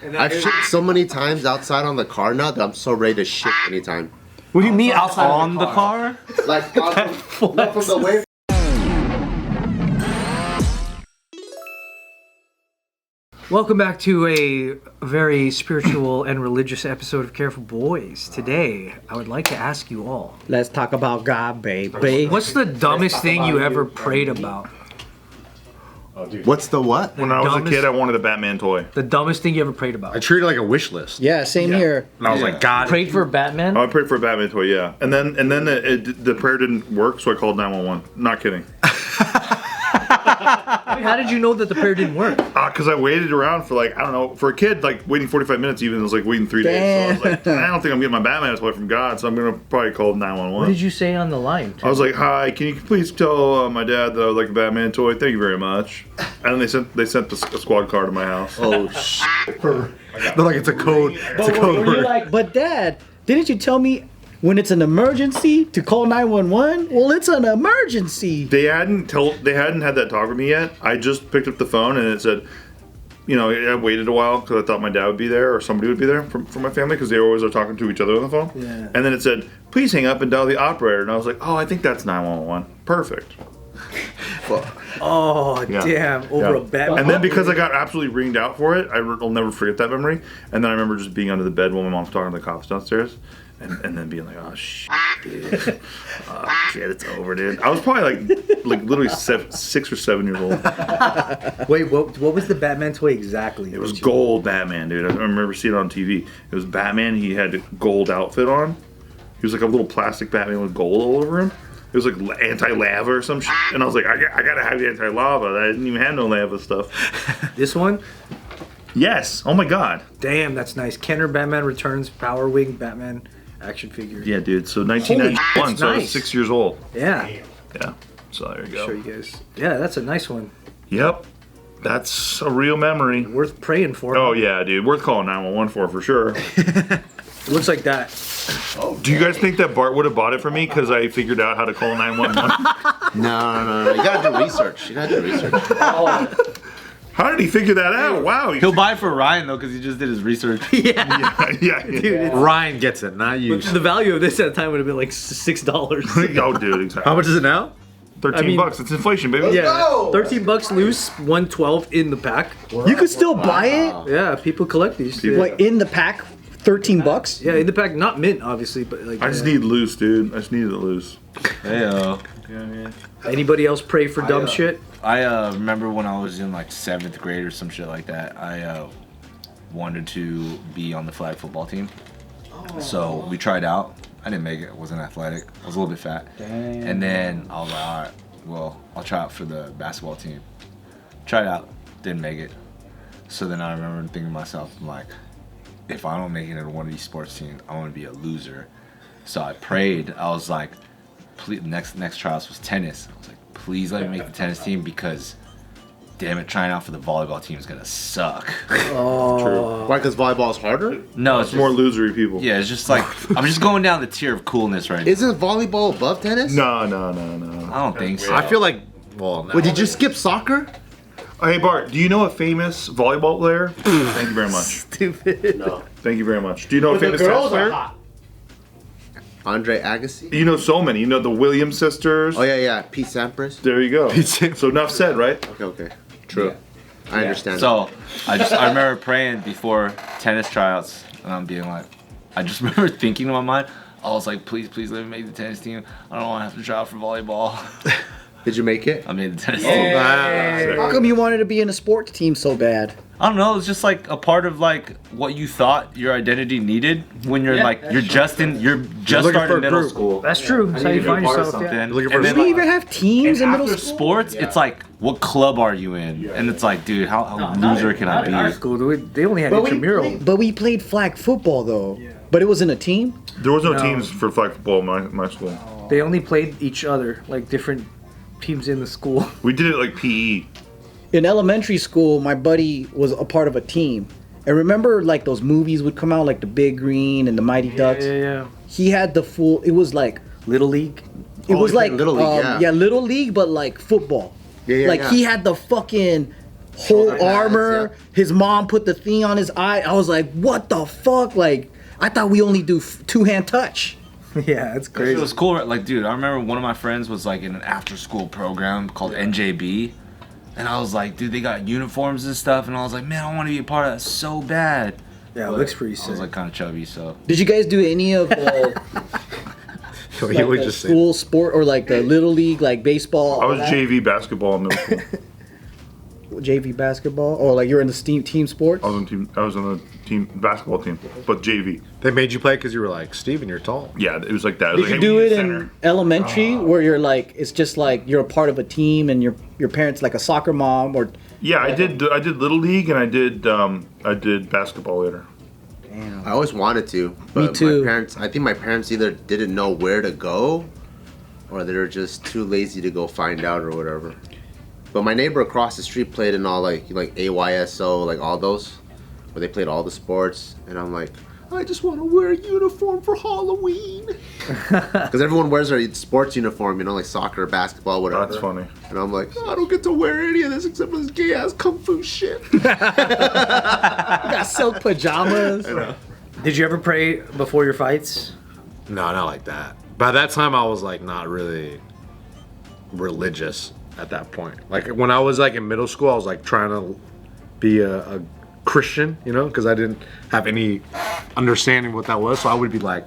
I've shit so many times outside on the car now that I'm so ready to shit anytime. What do you mean outside on the car? Like from the way. Welcome back to a very spiritual and religious episode of Careful Boys. Today, I would like to ask you all, Let's talk about God, baby. what's the dumbest thing you ever prayed about? What's the what? When I was a kid, I wanted a Batman toy. The dumbest thing you ever prayed I about? treated it like a wish list. Yeah, same here. And I was like, God. Prayed for Batman? I prayed for a Batman toy, yeah. And then the prayer didn't work, so I called 911. Not kidding. How did you know that the prayer didn't work? Because I waited around for like, I don't know, for a kid, like waiting 45 minutes even was like waiting 3 days. So I was like, I don't think I'm getting my Batman toy from God, so I'm going to probably call 911. What did you say on the line? I was like, hi, can you please tell my dad that I would like a Batman toy? Thank you very much. And they sent a squad car to my house. Oh shit! They're like, it's a code. It's a code You're word. like, but Dad, didn't you tell me when it's an emergency to call 911? Well, it's an emergency. They hadn't had that talk with me yet. I just picked up the phone and it said, you know, I waited a while because I thought my dad would be there or somebody would be there from my family because they always are talking to each other on the phone. Yeah. And then it said, please hang up and dial the operator. And I was like, oh, I think that's 911. Perfect. Oh, Yeah. damn. Over Yeah. a Batman. And then because I got absolutely ringed out for it, I'll never forget that memory. And then I remember just being under the bed while my mom's talking to the cops downstairs. And then being like, oh shit, dude. Oh shit, it's over, dude. I was probably like literally 6 or 7 years old. Wait, what was the Batman toy exactly? It was gold Batman, dude. I remember seeing it on TV. It was Batman. He had a gold outfit on. He was like a little plastic Batman with gold all over him. It was like anti-lava or some shit. And I was like, I gotta have the anti-lava. I didn't even have no lava stuff. This one? Yes. Oh my god. Damn, that's nice. Kenner Batman Returns Power Wing Batman action figure. Yeah, dude. So 1991. Holy, So I was nice. 6 years old. Yeah. Yeah. So there you go. Show you guys. Yeah, that's a nice one. Yep. That's a real memory. Worth praying for. Oh yeah, dude. Worth calling 911 for sure. It looks like that. Do you guys think that Bart would have bought it for me because I figured out how to call 911? No. You gotta do research. How did he figure that out? Wow. He'll buy it for Ryan though, because he just did his research. yeah. Dude, Ryan gets it, not you. the value of this at the time would have been like $6. Oh, dude, exactly. How much is it now? 13 bucks. It's inflation, baby. Yeah, go! $13 loose, 112 in the pack. You could still buy it, Yeah, people collect these. like in the pack, $13. Yeah, in the pack, not mint, obviously, but like. I just need loose, dude. I just needed it loose. Heyo. Anybody else pray for dumb shit? I remember when I was in like 7th grade or some shit like that. I wanted to be on the flag football team. So we tried out. I didn't make it. I wasn't athletic. I was a little bit fat. Damn. And then I was like, all right, well, I'll try out for the basketball team. Tried out, didn't make it. So then I remember thinking to myself, I'm like, if I don't make it into one of these sports teams, I want to be a loser. So I prayed. I was like, please, next tryouts was tennis. I was like, please let me make the tennis team because, damn it, trying out for the volleyball team is gonna suck. True. Why? Because volleyball's harder. No, it's It's more losery people. Yeah, it's just like I'm just going down the tier of coolness right now. Isn't volleyball above tennis? No. I don't think so. I feel like, well, no. Wait, did you skip soccer? Oh, hey, Bart, do you know a famous volleyball player? Thank you very much. Stupid. No. Thank you very much. Do you know a famous tennis player? Andre Agassi? You know so many. You know the Williams sisters. Oh yeah. Pete Sampras. There you go. So enough said, right? Okay. True. I understand. So I remember praying before tennis tryouts, and I'm being like, I just remember thinking in my mind, I was like, please let me make the tennis team. I don't want to have to try out for volleyball. Did you make it? I made the tennis team. How come you wanted to be in a sports team so bad? I don't know. It's just like a part of like what you thought your identity needed when you're you're just looking starting for a middle group. school. That's true. That's how you find yourself. Yeah. Then, Looking for and a then, Do we even have teams in middle after school? sports, it's like, what club are you in? And it's like, dude, how loser can I In our be? school, they only had But intramural. but we played flag football though. But it wasn't a team. There was no No. teams for flag football in my school. They only played each other, like different teams in the school. We did it like PE. In elementary school, my buddy was a part of a team. And remember, like those movies would come out, like the Big Green and the Mighty Ducks. Yeah. He had the full. It was like Little League. it was he like played Little League, yeah. Little League, but like football. Yeah, like yeah. he had the fucking whole Shoulder pads, armor. yeah. His mom put the thing on his eye. I was like, what the fuck? Like, I thought we only do two-hand touch. Yeah, it's It crazy. was cool. Right? Like, dude, I remember one of my friends was like in an after-school program called NJB, and I was like, dude, they got uniforms and stuff, and I was like, man, I want to be a part of that so bad. Yeah, it But looks pretty I sick. was like kind of chubby, so. Did you guys do any of the, He like, would the just say, school sport or like the little league, like baseball? I was all that? JV basketball in middle school. JV basketball, or like you're in the team sports? I was on the team basketball team, but JV. they made you play because you were like, Steven, you're tall. Yeah, it was like that. It was Did like, you hey, do we it need a in center. elementary where you're like, it's just like you're a part of a team and your parents like a soccer mom or? Yeah, I did little league and I did basketball later. I always wanted to, but too. my parents. I think my parents either didn't know where to go, or they were just too lazy to go find out or whatever. But my neighbor across the street played in all like AYSO, like all those, where they played all the sports, and I'm like, I just want to wear a uniform for Halloween. Because everyone wears their sports uniform, you know, like soccer, basketball, whatever. That's funny. And I'm like, I don't get to wear any of this except for this gay ass kung fu shit. Got silk pajamas. Did you ever pray before your fights? No, not like that. By that time, I was like not really religious at that point. Like when I was like in middle school, I was like trying to be a Christian, you know, because I didn't have any understanding what that was. So I would be like,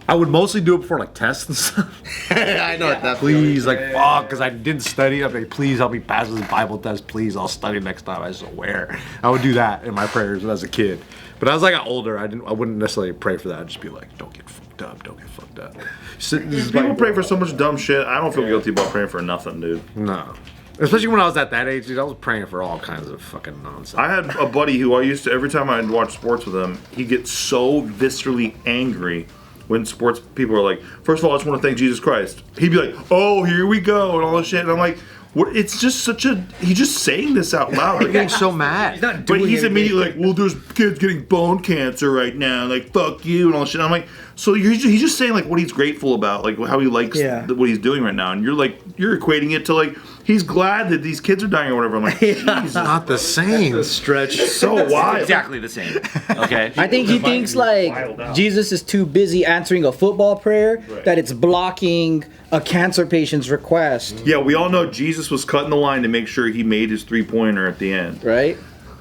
I would mostly do it before like tests and stuff. I know what that Please, like, fuck, because I didn't study. I'd be like, please help me pass this Bible test. Please, I'll study next time. I swear. I would do that in my prayers when I was a kid. But as I got older, I wouldn't necessarily pray for that. I'd just be like, don't get fucked up. Don't get fucked up. So, this is People like- pray for so much dumb shit. I don't feel guilty about praying for nothing, dude. No. Especially when I was at that age, dude, I was praying for all kinds of fucking nonsense. I had a buddy who I used to, every time I'd watch sports with him, he'd get so viscerally angry when sports people are like, first of all, I just want to thank Jesus Christ. He'd be like, oh, here we go, and all this shit. And I'm like, what? It's just such a, he's just saying this out loud. I'm getting so mad. But he's immediately like, well, there's kids getting bone cancer right now. Like, fuck you and all this shit. I'm like, so he's just saying like what he's grateful about, like how he likes what he's doing right now. And you're like, you're equating it to like, he's glad that these kids are dying or whatever. I'm like, Jesus. Not the same. Stretch. So wild. Exactly the same. Okay. I think he thinks like Jesus is too busy answering a football prayer that it's blocking a cancer patient's request, Yeah, we all know Jesus was cutting the line to make sure he made his 3-pointer at the end. right?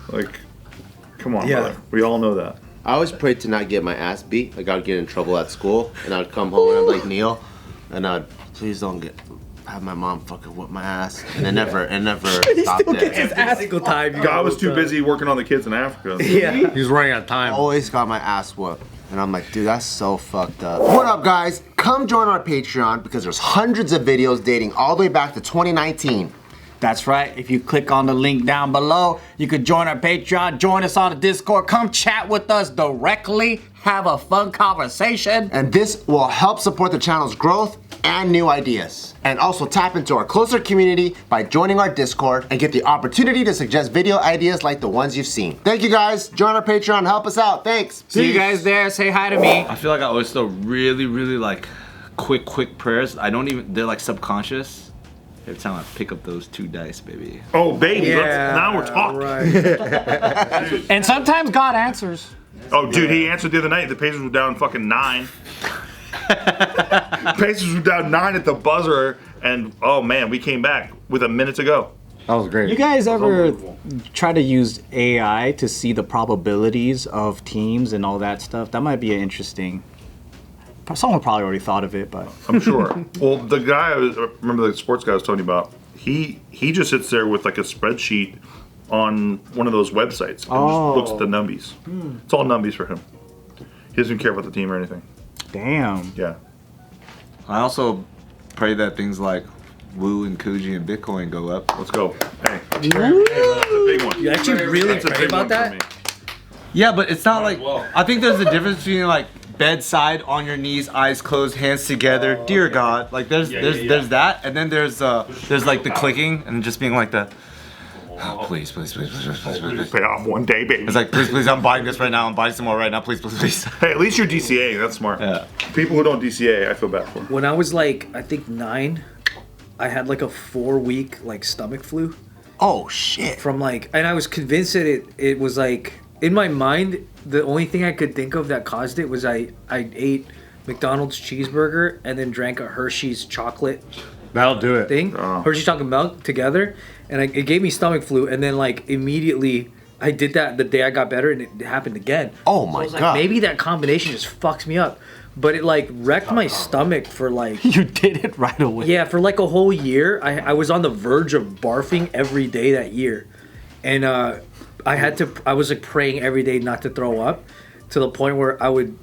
Like, come on, Yeah. brother. We all know that. I always prayed to not get my ass beat. Like I would get in trouble at school, and I'd come home and I'd like kneel, and I'd please don't have my mom fucking whip my ass, and it never stopped there. Single time. God was too busy working on the kids in Africa. Yeah. He was running out of time. Always got my ass whooped. And I'm like, dude, that's so fucked up. What up, guys? Come join our Patreon because there's hundreds of videos dating all the way back to 2019. That's right. If you click on the link down below, you could join our Patreon, join us on the Discord, come chat with us directly, have a fun conversation. And this will help support the channel's growth and new ideas. And also tap into our closer community by joining our Discord and get the opportunity to suggest video ideas like the ones you've seen. Thank you guys. Join our Patreon. Help us out. Thanks. See you guys there. Say hi to me. I feel like I always throw really, really like quick prayers. I don't even, they're like subconscious. Every time I pick up those 2 dice, baby. Oh, baby. Yeah. Now we're talking. Right. And sometimes God answers. Oh, dude, he answered the other night. The Pacers were down fucking 9. Pacers were down 9 at the buzzer, and oh man, we came back with a minute to go. That was great. You guys ever try to use AI to see the probabilities of teams and all that stuff? That might be an interesting. Someone probably already thought of it, but I'm sure. Well, the guy remember the sports guy I was telling you about. He just sits there with like a spreadsheet on one of those websites and just looks at the numbies. It's all numbies for him. He doesn't care about the team or anything. damn. Yeah. I also pray that things like Woo and Kuji and Bitcoin go up. Let's go. Hey. That's a big one. You actually really That's a pray big about one for that? me. Yeah, but it's not like, well. I think there's a difference between like bedside, on your knees, eyes closed, hands together, dear God. Like there's that, and then there's like the clicking and just being like the, oh, please, Pay off one day, baby. It's like, please, I'm buying this right now. I'm buying some more right now. Please. Hey, at least you're DCA. That's smart. Yeah. People who don't DCA, I feel bad for. When I was like, I think 9, I had like a 4-week like stomach flu, Oh shit. from like, and I was convinced that it was like in my mind. The only thing I could think of that caused it was I ate McDonald's cheeseburger and then drank a Hershey's chocolate That'll do it. thing, Hershey's chocolate milk together, and it gave me stomach flu. And then like immediately I did that the day I got better, and it happened again. Oh So my I was god. like, maybe that combination just fucks me up. But it like wrecked my stomach for like You did it right away. yeah, for like a whole year. I was on the verge of barfing every day that year, and I was like praying every day not to throw up, to the point where I would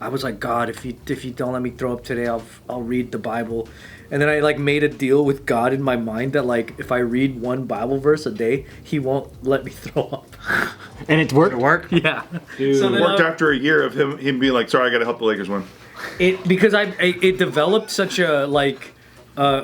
I was like, God, if you don't let me throw up today, I'll read the Bible. And then I like made a deal with God in my mind that like if I read one Bible verse a day, He won't let me throw up. And it worked. Yeah. So then Worked after a year of him being like, sorry, I gotta help the Lakers win. because it developed such a like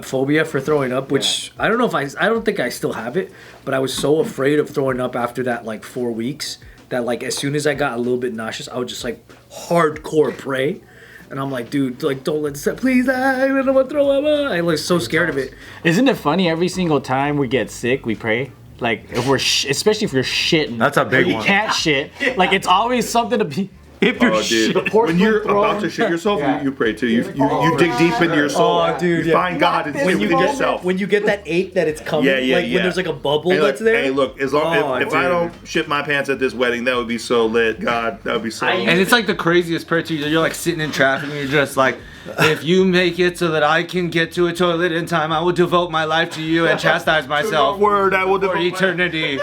phobia for throwing up, which I don't know if I don't think I still have it, but I was so afraid of throwing up after that like 4 weeks that like as soon as I got a little bit nauseous, I would just like hardcore pray. And I'm like, dude, like, don't let this, please, I don't want to throw up. I was so scared of it. Isn't it funny? Every single time we get sick, we pray. Like if we're, especially if you're shitting. That's a big or you one. can't shit. Like it's always something to be. If you're Oh, dude. shit. When you're about to shit yourself, you pray too. You dig deep into your soul. Oh, dude, you yeah. find God and When sit you with yourself. when you get that ache that it's coming, Yeah, yeah, like yeah. when there's like a bubble Hey, that's look, there. Hey, look, as long Oh, if I dude. don't shit my pants at this wedding, that would be so lit. God, that would be so lit. And it's like the craziest prayer too. You're like sitting in traffic and you're just like, if you make it so that I can get to a toilet in time, I will devote my life to you and chastise myself Word, I will for devote my- eternity.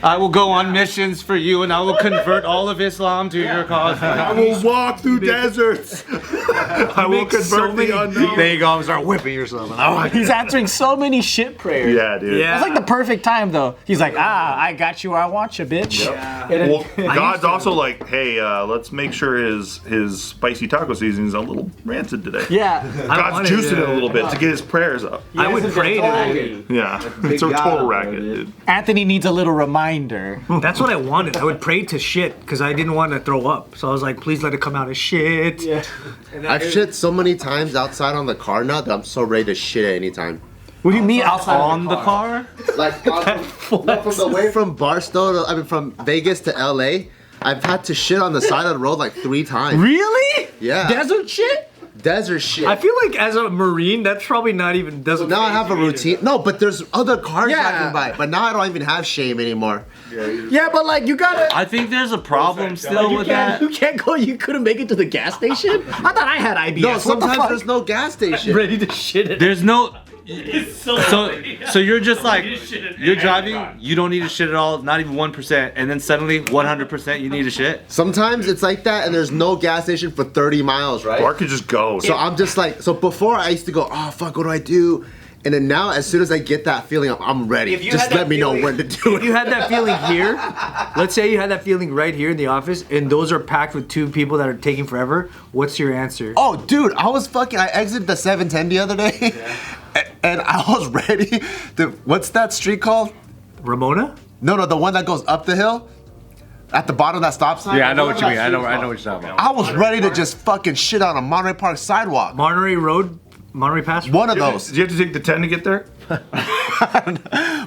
I will go on missions for you and I will convert all of Islam to your cause. I will walk through deserts. I will convert the unknown. There you go. Start whipping yourself. Oh, He's answering so many shit prayers. Yeah, dude. Yeah. That's like the perfect time though. He's like, I got you where I want you, bitch. And then- Well, God's also like, hey, let's make sure his spicy taco seasoning is a little rancid today. yeah. God's juicing it a little bit to get his prayers up. I would pray today. Yeah, it's a total racket, dude. Anthony needs a little reminder. That's what I wanted. I would pray to shit because I didn't want to throw up. So I was like, please let it come out as shit. Yeah. I've shit so many times outside on the car now that I'm so ready to shit at any time. What do you mean outside On the car? Like from the way from Barstow, from Vegas to LA, I've had to shit on the side of the road like 3 times. Really? Yeah. Desert shit? Desert shit. I feel like as a Marine, that's probably not even doesn't. Now I have a routine. No, but there's other cars Yeah. driving by. But now I don't even have shame anymore. Yeah, but like you gotta. I think there's a problem still You with can't, that. you can't go. You couldn't make it to the gas station. I thought I had IBS. No, What the sometimes fuck? there's no gas station. ready to shit it. There's no. So you're just like you're driving. You don't need to shit at all. Not even 1%. And then suddenly 100% you need to shit. Sometimes it's like that, and there's no gas station for 30 miles, right? Bart could just go. So I'm just like, so before I used to go, oh fuck, what do I do? And then now, as soon as I get that feeling, I'm ready. If you Just had that let me know feeling- when to do If you it. had that feeling here, let's say you had that feeling right here in the office, and those are packed with 2 people that are taking forever. What's your answer? Oh, dude, I exited the 710 the other day, and I was ready. What's that street called? Ramona? No, the one that goes up the hill, at the bottom of that stop sign. yeah, I know what you mean. I know what you're talking about. I was ready to just fucking shit on a Monterey Park sidewalk. Monterey Road? Monterey Pass? One of those. Did you have to take the 10 to get there?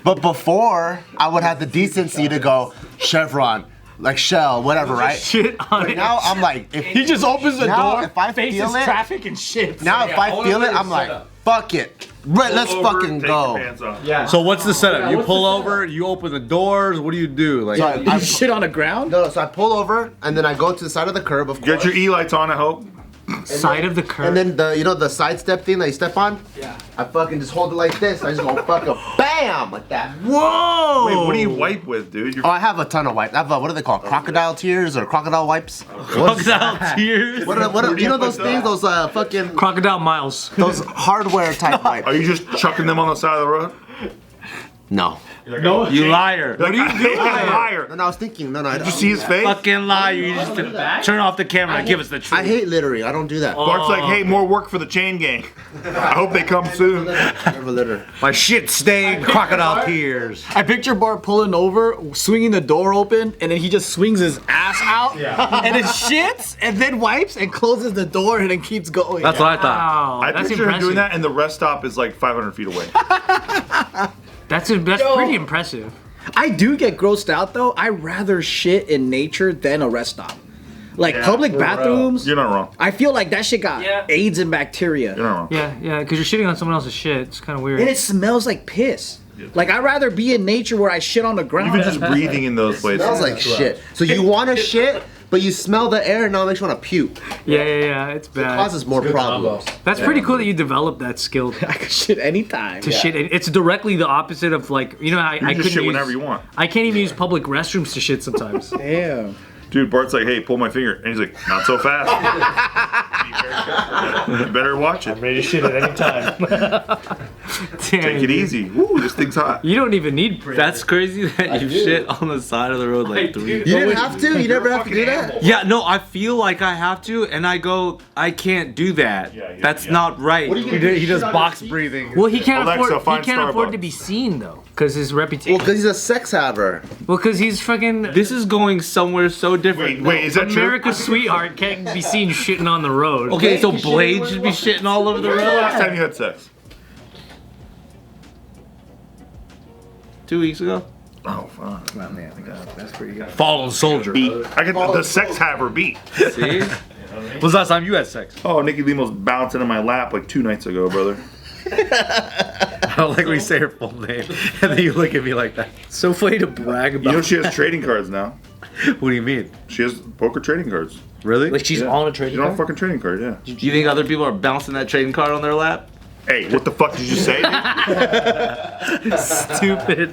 But before, I would have the decency to go Chevron, like Shell, whatever, right? Shit on But it. now I'm like, if He just opens the Now, door, if I faces feel it- traffic and shit. now if I feel it, I'm like, fuck it. Right, let's Pull over, fucking take your go. pants off. Yeah. So what's the setup? You pull over, you open the doors. What do you do? Like, So I shit on the ground. no, so I pull over and then I go to the side of the curb, of Get course. your E-lights on, I hope. Side of the curb. And then the side step thing that you step on. Yeah. I fucking just hold it like this. I just go fucking bam like that. Whoa! Wait, what do you wipe with, dude? Oh, I have a ton of wipes. I have what are they called? Crocodile tears or crocodile wipes? Crocodile tears. What you know those things? Those fucking Crocodile Miles. those hardware type wipes. Are you just chucking them on the side of the road? No. No, you liar. What are you doing? Liar. No, I was thinking. No, I Did you see his face? Fucking liar. You just turn off the camera and give us the truth. I hate littering. I don't do that. Bart's like, hey, more work for the chain gang. I hope they come soon. Never litter. my shit stained crocodile tears. I picture Bart pulling over, swinging the door open, and then he just swings his ass out, and then shits, and then wipes, and closes the door, and then keeps going. That's what I thought. Wow, I that's picture him impressive. doing that, and the rest stop is like 500 feet away. That's pretty impressive. I do get grossed out though. I rather shit in nature than a rest stop. Like public bathrooms. You're not wrong. I feel like that shit got Yeah. AIDS and bacteria. You're not wrong. Yeah, because you're shitting on someone else's shit. It's kind of weird. And it smells like piss. Like I'd rather be in nature where I shit on the ground. Even just breathing in those places. Smells like shit. So you want to shit, but you smell the air and now it makes you want to puke. Yeah, it's It bad. causes more problems. That's pretty cool that you developed that skill I could shit anytime. to shit. It's directly the opposite of like, you know, I You couldn't just shit use, whenever you want. I can't even use public restrooms to shit sometimes. Damn. Dude, Bart's like, hey, pull my finger. And he's like, not so fast. You better watch it. Ready to shit at any time. Take it easy. Woo, this thing's hot. You don't even need prayer. That's crazy that you shit on the side of the road like I 3 do. You didn't have to? You never have to do that? Yeah, no, I feel like I have to, and I go, I can't do that. That's not right. He does box breathing. Well, he can't Alexa, afford. find He can't afford Starbucks. to be seen though, because his reputation. Well, because he's a sex haver. Well, because he's fucking. This is going somewhere so different. Wait, is that true? America's sweetheart can't be seen shitting on the road. Okay, so Blade should be shitting all over the When's the road. last time you had sex? 2 weeks ago. Oh, fuck. That's pretty good. Fallen soldier. Beat. I get the sex haver beat. See? When's the last time you had sex? Oh, Nikki Limo's bouncing in my lap like 2 nights ago, brother. I don't like when you say her full name and then you look at me like that. So funny to brag You about. know she has trading cards now. What do you mean? She has poker trading cards. Really? Like she's Yeah. on a She's trading on a card. fucking trading card, yeah. Do you think other people are bouncing that trading card on their lap? Hey, what the fuck did you say? Stupid.